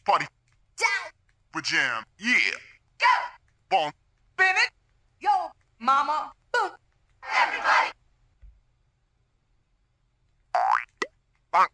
party Down, for jam. Yeah. go, Bon. pivot, yo, mama, boom. Everybody. Bonk.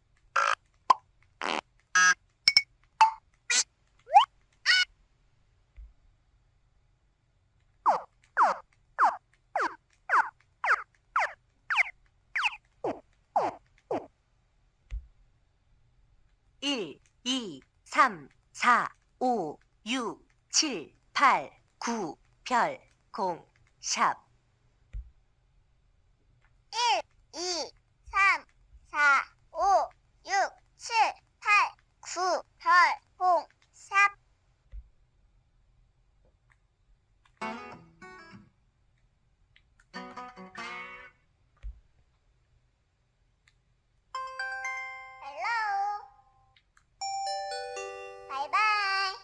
일, 이, 삼, 사, 오, 육, 칠, 팔, 구, 별, 공, 샵. 1, 2, 3, 4, 5, 6, 7, 8, 9, 별, 공, 삽. 헬로. 바이바이.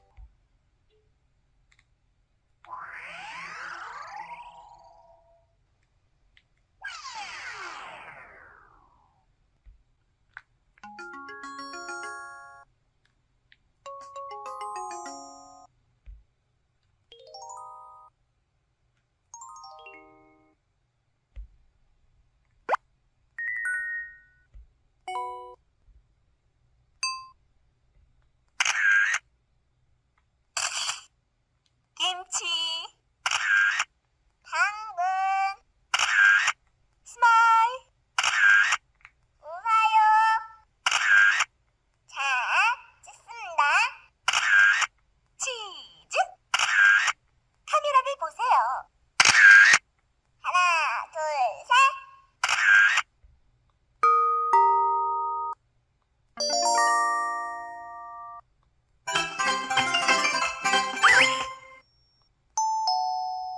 김치, 당근. 스마일, 우와요. 자, 찍습니다. 치즈. 카메라를 보세요. 하나, 둘, 셋.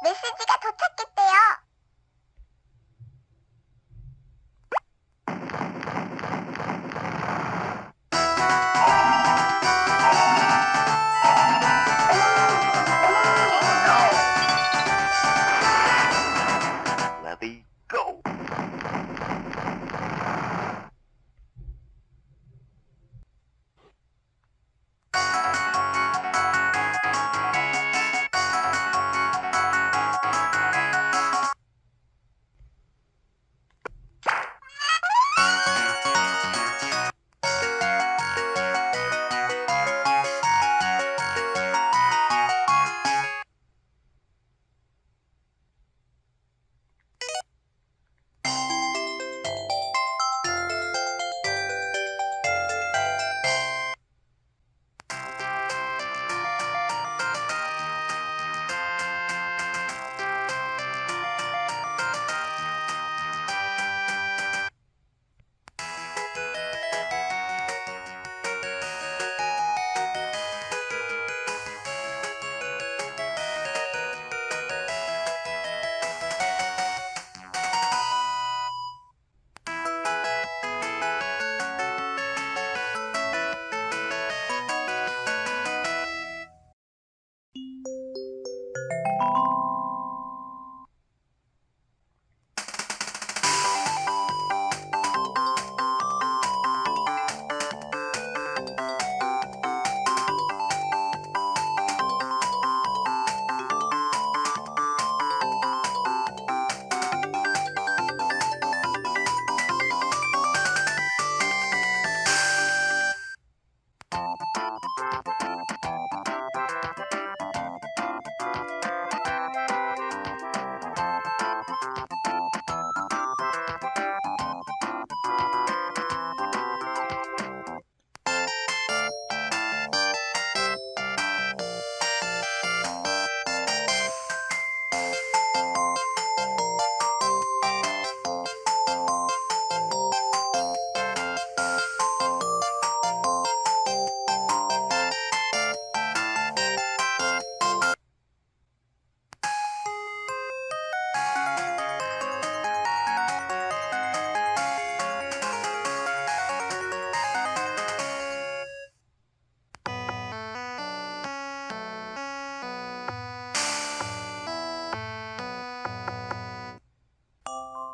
메시지가 도착했대요. Let me go.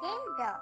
뱀별.